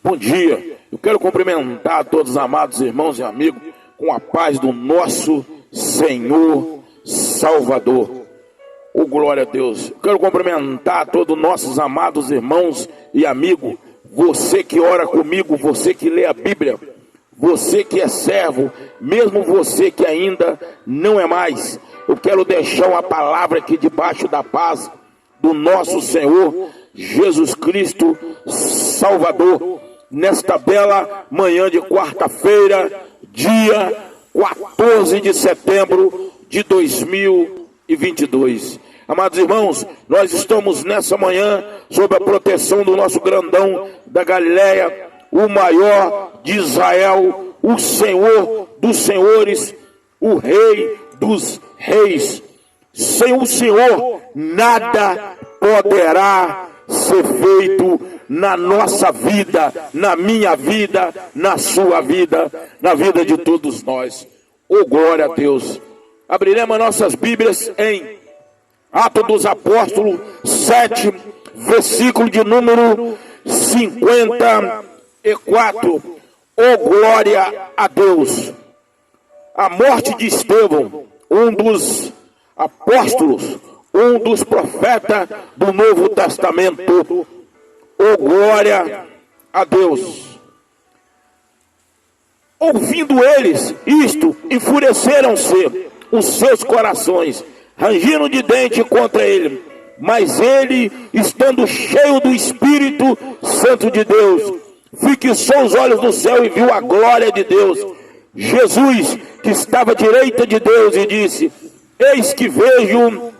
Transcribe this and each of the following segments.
Bom dia, eu quero cumprimentar todos os amados irmãos e amigos com a paz do nosso Senhor Salvador. Oh, glória a Deus. Eu quero cumprimentar todos os nossos amados irmãos e amigos, você que ora comigo, você que lê a Bíblia, você que é servo, mesmo você que ainda não é mais. Eu quero deixar uma palavra aqui debaixo da paz do nosso Senhor Jesus Cristo Salvador, nesta bela manhã de quarta-feira, dia 14 de setembro de 2022. Amados irmãos, nós estamos nessa manhã sob a proteção do nosso grandão da Galileia, o maior de Israel, o Senhor dos senhores, o Rei dos reis. Sem o Senhor, nada poderá ser feito na nossa vida, na minha vida, na sua vida, na vida de todos nós. Oh, glória a Deus. Abriremos nossas Bíblias em Atos dos Apóstolos 7, versículo de número 54. Oh, glória a Deus. A morte de Estevão, um dos apóstolos, um dos profetas do Novo Testamento. Oh, glória a Deus. Ouvindo eles isto, enfureceram-se os seus corações, rangindo de dente contra ele. Mas ele, estando cheio do Espírito Santo de Deus, fixou os olhos no céu e viu a glória de Deus, Jesus, que estava à direita de Deus, e disse: eis que vejo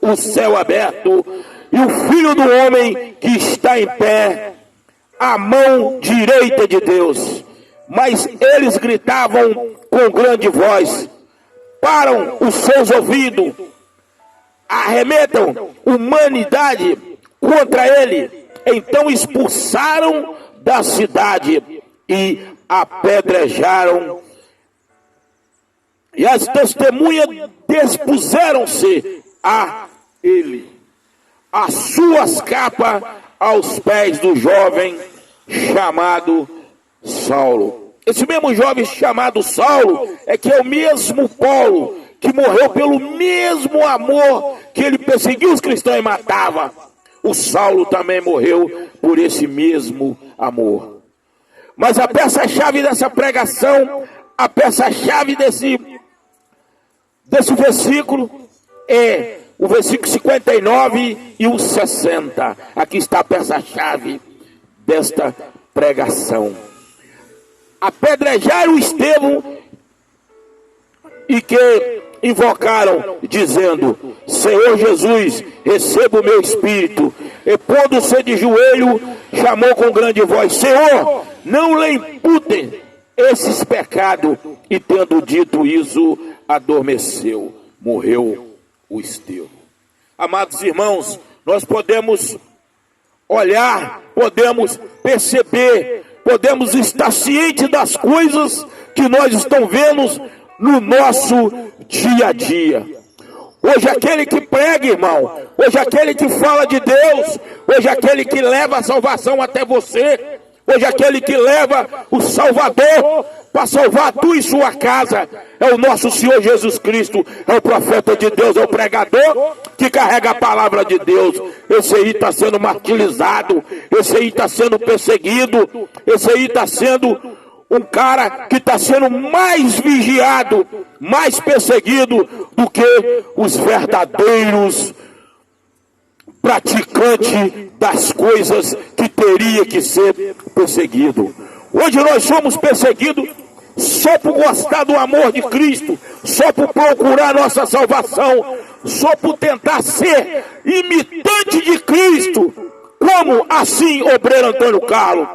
o céu aberto e o Filho do Homem que está em pé à mão direita de Deus. Mas eles gritavam com grande voz, param os seus ouvidos, arremetam humanidade contra ele. Então expulsaram da cidade e apedrejaram. E as testemunhas dispuseram-se a ele, as suas capas aos pés do jovem chamado Saulo. Esse mesmo jovem chamado Saulo é que é o mesmo Paulo que morreu pelo mesmo amor que ele perseguiu os cristãos e matava. O Saulo também morreu por esse mesmo amor. Mas a peça-chave dessa pregação, a peça-chave desse versículo é o versículo 59 e o 60. Aqui está a peça-chave desta pregação. Apedrejaram o Estevão e que invocaram, dizendo: Senhor Jesus, receba o meu espírito. E pondo-se de joelho, chamou com grande voz: Senhor, não lhe imputem esses pecados. E tendo dito isso, adormeceu, morreu o Estevão. Amados irmãos, nós podemos olhar, podemos perceber, podemos estar cientes das coisas que nós estamos vendo no nosso dia a dia. Hoje aquele que prega, irmão, hoje aquele que fala de Deus, hoje aquele que leva a salvação até você, hoje aquele que leva o Salvador para salvar tu e sua casa, é o nosso Senhor Jesus Cristo, é o profeta de Deus, é o pregador que carrega a palavra de Deus. Esse aí está sendo martirizado, esse aí está sendo perseguido, esse aí está sendo um cara que está sendo mais vigiado, mais perseguido do que os verdadeiros praticantes das coisas que teria que ser perseguido. Hoje nós somos perseguidos só por gostar do amor de Cristo, só por procurar nossa salvação, só por tentar ser imitante de Cristo, como assim obreiro Antônio Carlos.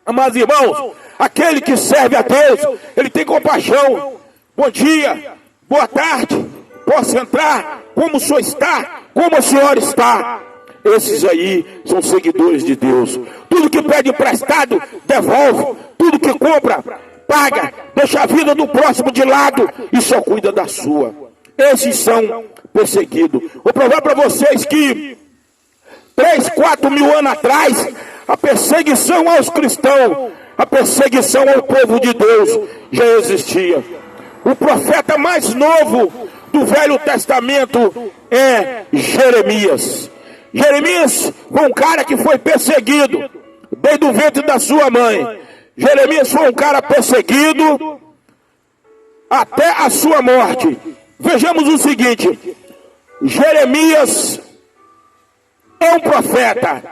Amados irmãos, aquele que serve a Deus, ele tem compaixão. Bom dia, boa tarde, posso entrar? Como o senhor está? Como a senhora está? Esses aí são seguidores de Deus. Tudo que pede emprestado, devolve. Tudo que compra, paga. Deixa a vida do próximo de lado e só cuida da sua. Esses são perseguidos. Vou provar para vocês que 3, 4 mil anos atrás, a perseguição aos cristãos, a perseguição ao povo de Deus já existia. O profeta mais novo do Velho Testamento é Jeremias. Jeremias foi um cara que foi perseguido desde o ventre da sua mãe. Jeremias foi um cara perseguido até a sua morte. Vejamos o seguinte: Jeremias é um profeta,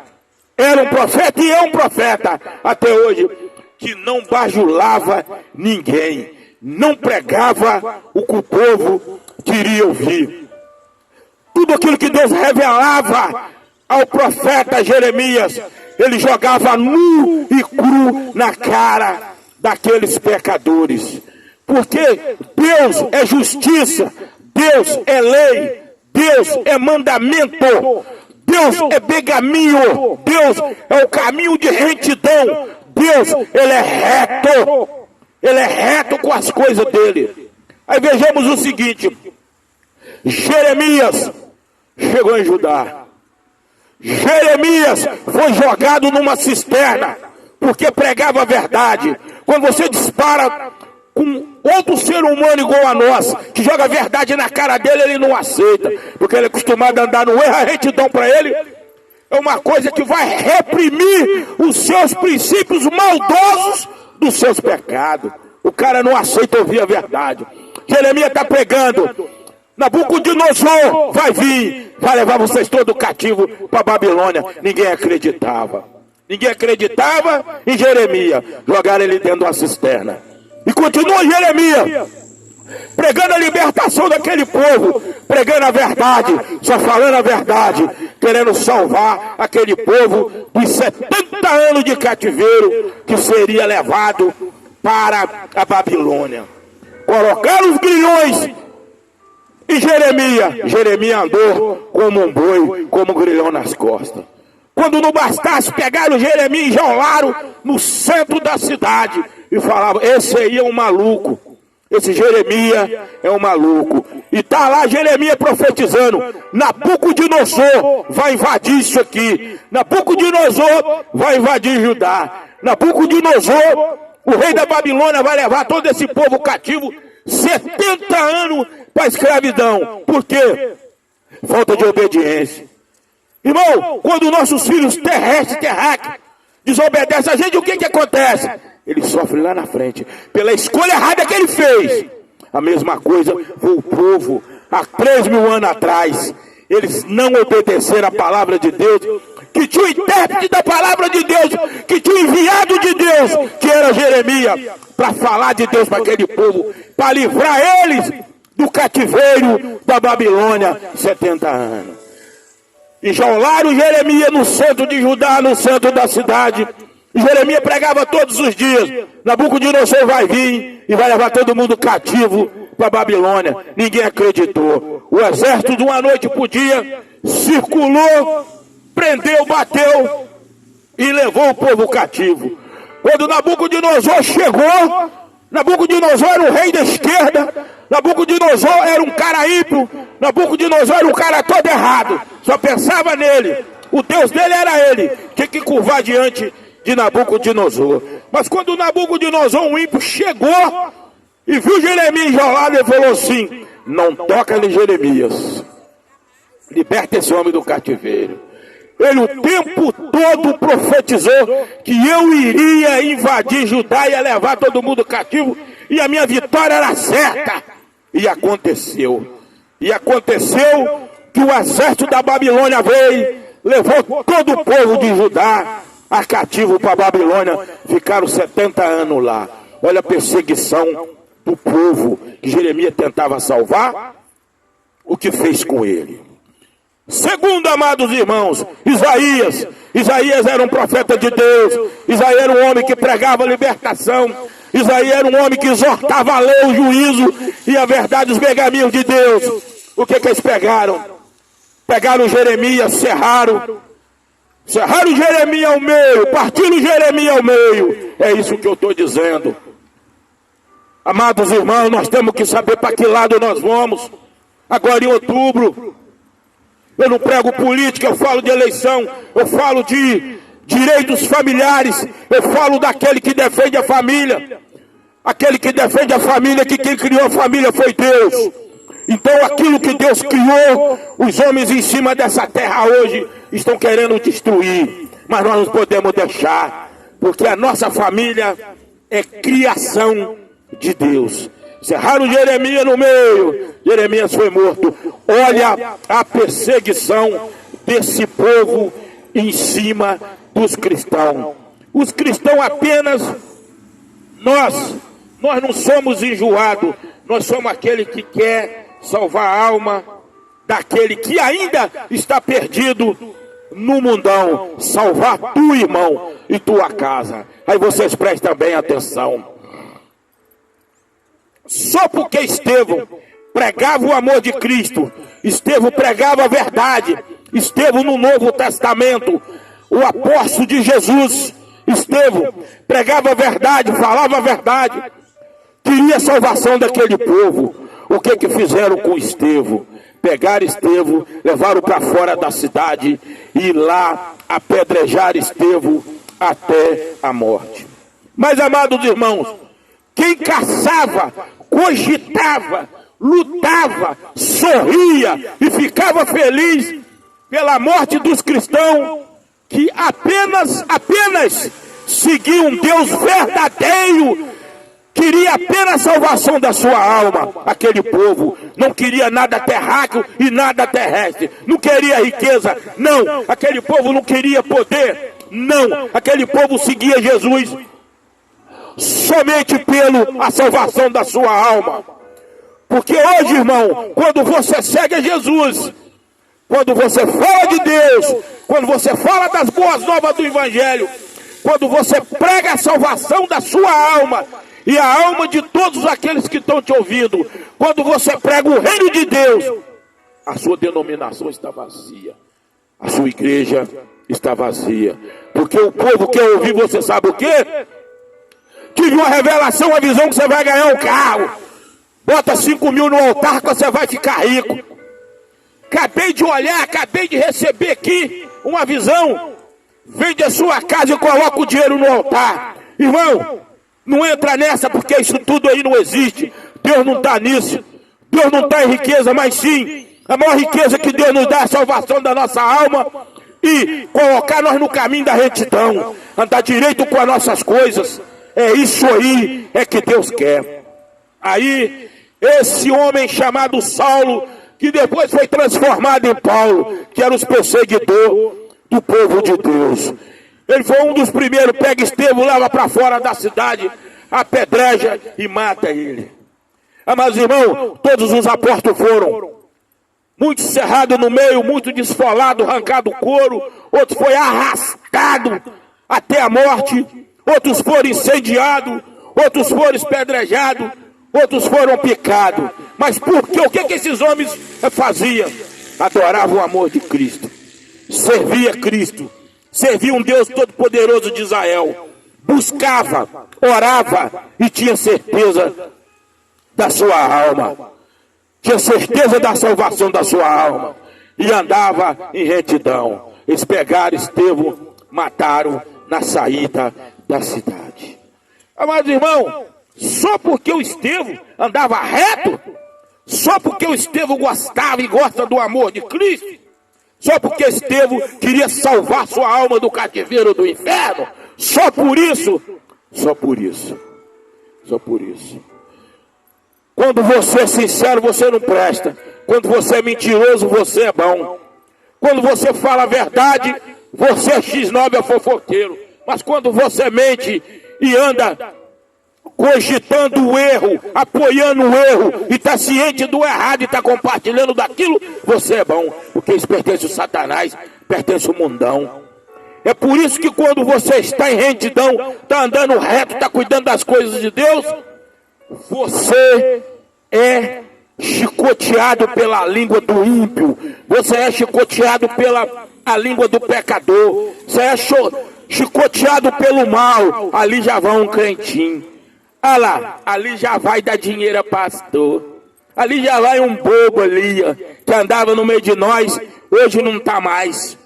era um profeta e é um profeta até hoje, que não bajulava ninguém, não pregava o que o povo queria ouvir. Tudo aquilo que Deus revelava ao profeta Jeremias, ele jogava nu e cru na cara daqueles pecadores. Porque Deus é justiça, Deus é lei, Deus é mandamento, Deus é begaminho, Deus é o caminho de retidão, Deus, Ele é reto com as coisas dele. Aí vejamos o seguinte: Jeremias chegou em Judá. Jeremias foi jogado numa cisterna, porque pregava a verdade. Quando você dispara com outro ser humano igual a nós, que joga a verdade na cara dele, ele não aceita, porque ele é acostumado a andar no erro. A retidão para ele é uma coisa que vai reprimir os seus princípios maldosos dos seus pecados. O cara não aceita ouvir a verdade. Jeremias está pregando: Nabucodonosor vai vir, vai levar vocês todos cativo para a Babilônia. Ninguém acreditava. Ninguém acreditava em Jeremias. Jogaram ele dentro de uma cisterna. E continua Jeremias pregando a libertação daquele povo, pregando a verdade, só falando a verdade, querendo salvar aquele povo dos 70 anos de cativeiro que seria levado para a Babilônia. Colocaram os grilhões e Jeremias andou como um boi, como um grilhão nas costas. Quando não bastasse, pegaram Jeremias e enjaularam no centro da cidade e falavam: esse aí é um maluco, esse Jeremias é um maluco. E está lá Jeremias profetizando: Nabucodonosor vai invadir isso aqui, Nabucodonosor vai invadir Judá, Nabucodonosor, o rei da Babilônia, vai levar todo esse povo cativo 70 anos para a escravidão. Por quê? Falta de obediência. Irmão, quando nossos filhos terrestres desobedecem a gente, o que acontece? Ele sofre lá na frente, pela escolha errada que ele fez. A mesma coisa foi o povo há 3.000 anos atrás. Eles não obedeceram a palavra de Deus, que tinha o intérprete da palavra de Deus, que tinha o enviado de Deus, que era Jeremias, para falar de Deus para aquele povo, para livrar eles do cativeiro da Babilônia 70 anos. Enjaularam Jeremias no centro de Judá, no centro da cidade. Jeremias pregava todos os dias: Nabucodonosor vai vir e vai levar todo mundo cativo para a Babilônia. Ninguém acreditou. O exército de uma noite por dia circulou, prendeu, bateu e levou o povo cativo. Quando Nabucodonosor chegou, Nabucodonosor era o rei da esquerda, Nabucodonosor era um cara ímpio, Nabucodonosor era um cara todo errado, só pensava nele, o Deus dele era ele, tinha que curvar diante de Nabucodonosor. Mas quando Nabucodonosor, um ímpio, chegou e viu Jeremias enjaulado, ele falou assim: não toca em Jeremias, liberta esse homem do cativeiro. Ele o tempo todo profetizou que eu iria invadir Judá, ia levar todo mundo cativo, e a minha vitória era certa. E aconteceu. E aconteceu que o exército da Babilônia veio, levou todo o povo de Judá a cativo para a Babilônia. Ficaram 70 anos lá. Olha a perseguição do povo que Jeremias tentava salvar, o que fez com ele. Segundo, amados irmãos, Isaías era um profeta de Deus. Isaías era um homem que pregava libertação. Isaías era um homem que exortava a lei, o juízo e a verdade, os pergaminhos de Deus. O que eles pegaram? Pegaram Jeremias, serraram Jeremias ao meio, partiram Jeremias ao meio. É isso que eu estou dizendo. Amados irmãos, nós temos que saber para que lado nós vamos. Agora em outubro, eu não prego política, eu falo de eleição, eu falo de direitos familiares. Eu falo daquele que defende a família. Aquele que defende a família, que quem criou a família foi Deus. Então aquilo que Deus criou, os homens em cima dessa terra hoje estão querendo destruir. Mas nós não podemos deixar, porque a nossa família é criação de Deus. Cerraram Jeremias no meio, Jeremias foi morto. Olha a perseguição desse povo em cima dos cristãos. Os cristãos apenas, nós não somos enjoados, nós somos aquele que quer salvar a alma daquele que ainda está perdido no mundão, salvar tu irmão e tua casa. Aí vocês prestem bem atenção. Só porque Estevão pregava o amor de Cristo, Estevão pregava a verdade, Estevão no Novo Testamento, o apóstolo de Jesus, Estevão pregava a verdade, falava a verdade, queria a salvação daquele povo. O que fizeram com Estevão? Pegaram Estevão, levaram para fora da cidade e lá apedrejaram Estevão até a morte. Mas, amados irmãos, quem caçava, cogitava, lutava, sorria e ficava feliz pela morte dos cristãos que apenas seguiam um Deus verdadeiro, queria apenas a salvação da sua alma. Aquele povo não queria nada terráqueo e nada terrestre, não queria riqueza, não. Aquele povo não queria poder, não. Aquele povo seguia Jesus somente pela salvação da sua alma. Porque hoje, irmão, quando você segue a Jesus, quando você fala de Deus, quando você fala das boas novas do Evangelho, quando você prega a salvação da sua alma e a alma de todos aqueles que estão te ouvindo, quando você prega o reino de Deus, a sua denominação está vazia, a sua igreja está vazia, porque o povo quer ouvir, você sabe o quê? Tive uma revelação, uma visão que você vai ganhar um carro, bota 5 mil no altar que você vai ficar rico. Acabei de olhar, acabei de receber aqui uma visão, vende a sua casa e coloca o dinheiro no altar. Irmão, não entra nessa, porque isso tudo aí não existe. Deus não está nisso. Deus não está em riqueza, mas sim, a maior riqueza que Deus nos dá é a salvação da nossa alma e colocar nós no caminho da retidão, andar direito com as nossas coisas. É isso aí é que Deus quer. Aí, esse homem chamado Saulo, que depois foi transformado em Paulo, que era os perseguidores do povo de Deus. Ele foi um dos primeiros, pega Estevão, leva para fora da cidade, apedreja e mata ele. Mas, irmão, todos os apóstolos foram. Muitos cerrados no meio, muito desfolado, arrancado o couro. Outros foi arrastado até a morte. Outros foram incendiados. Outros foram espedrejados. Outros foram picados. Mas por quê? O que esses homens faziam? Adoravam o amor de Cristo. Servia Cristo. Servia um Deus todo-poderoso de Israel. Buscava, orava e tinha certeza da sua alma. Tinha certeza da salvação da sua alma. E andava em retidão. Eles pegaram Estevão, mataram na saída da cidade. Mas, irmão, só porque o Estevão andava reto, só porque o Estevão gostava e gosta do amor de Cristo, só porque Estevão queria salvar sua alma do cativeiro do inferno, só por isso. Quando você é sincero, você não presta. Quando você é mentiroso, você é bom. Quando você fala a verdade, você é X9, é fofoqueiro. Mas quando você mente e anda cogitando o erro, apoiando o erro, e está ciente do errado e está compartilhando daquilo, você é bom. Porque isso pertence ao Satanás, pertence ao mundão. É por isso que quando você está em retidão, está andando reto, está cuidando das coisas de Deus, você é chicoteado pela língua do ímpio, você é chicoteado pela a língua do pecador, você é chicoteado pelo mal. Ali já vai um crentinho, olha lá, ali já vai dar dinheiro a pastor, ali já vai um bobo ali, ó, que andava no meio de nós, hoje não está mais,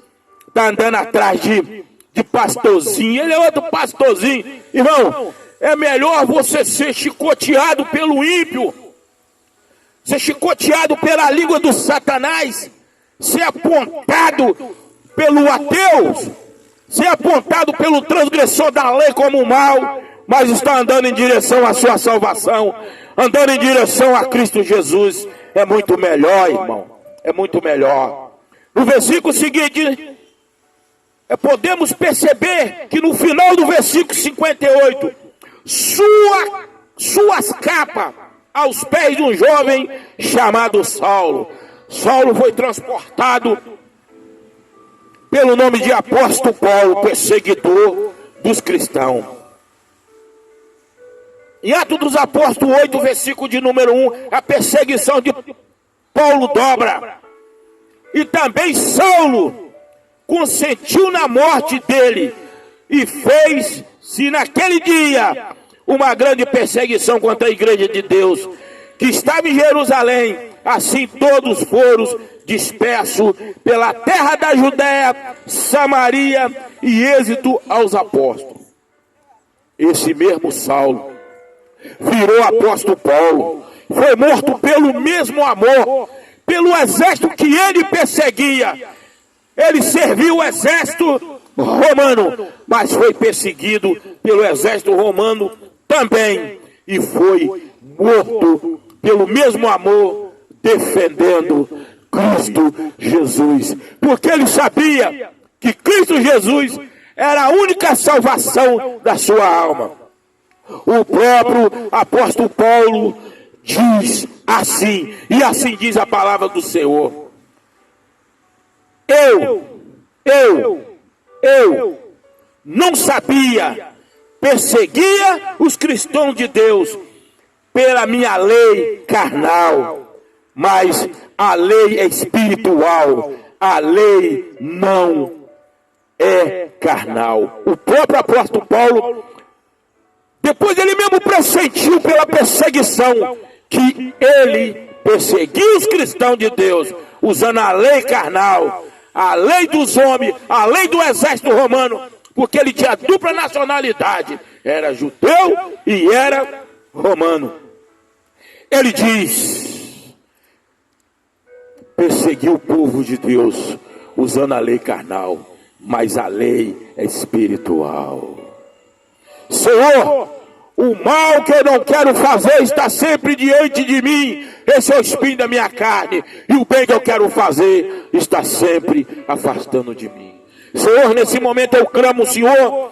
está andando atrás de de pastorzinho, ele é outro pastorzinho. Irmão, é melhor você ser chicoteado pelo ímpio, ser chicoteado pela língua do Satanás, ser apontado pelo ateu, ser apontado pelo transgressor da lei como mal, mas está andando em direção à sua salvação, andando em direção a Cristo Jesus. É muito melhor, irmão, é muito melhor. No versículo seguinte, podemos perceber que no final do versículo 58, suas capas aos pés de um jovem chamado Saulo. Saulo foi transportado pelo nome de apóstolo Paulo, perseguidor dos cristãos. Em Atos dos Apóstolos 8, versículo de número 1, a perseguição de Paulo dobra. E também Saulo consentiu na morte dele e fez-se naquele dia uma grande perseguição contra a igreja de Deus que estava em Jerusalém. Assim todos foram dispersos pela terra da Judéia, Samaria e êxito aos apóstolos. Esse mesmo Saulo virou apóstolo Paulo, foi morto pelo mesmo amor, pelo exército que ele perseguia. Ele serviu o exército romano, mas foi perseguido pelo exército romano também, e foi morto pelo mesmo amor, defendendo Cristo Jesus, porque ele sabia que Cristo Jesus era a única salvação da sua alma. O próprio apóstolo Paulo diz assim, e assim diz a palavra do Senhor: eu não sabia, perseguia os cristãos de Deus pela minha lei carnal, mas a lei é espiritual, a lei não é carnal. O próprio apóstolo Paulo, depois ele mesmo pressentiu pela perseguição, que ele perseguia os cristãos de Deus, usando a lei carnal, a lei dos homens, a lei do exército romano, porque ele tinha dupla nacionalidade, era judeu e era romano. Ele diz: perseguiu o povo de Deus usando a lei carnal, mas a lei é espiritual. Senhor, o mal que eu não quero fazer está sempre diante de mim. Esse é o espinho da minha carne. E o bem que eu quero fazer está sempre afastando de mim. Senhor, nesse momento eu clamo o Senhor,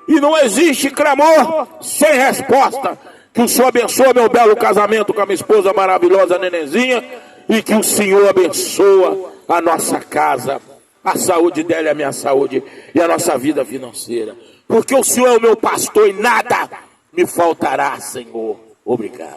e não existe clamor sem resposta. Que o Senhor abençoe meu belo casamento com a minha esposa maravilhosa Nenenzinha, e que o Senhor abençoe a nossa casa, a saúde dela e a minha saúde, e a nossa vida financeira. Porque o Senhor é o meu pastor e nada me faltará, Senhor. Obrigado.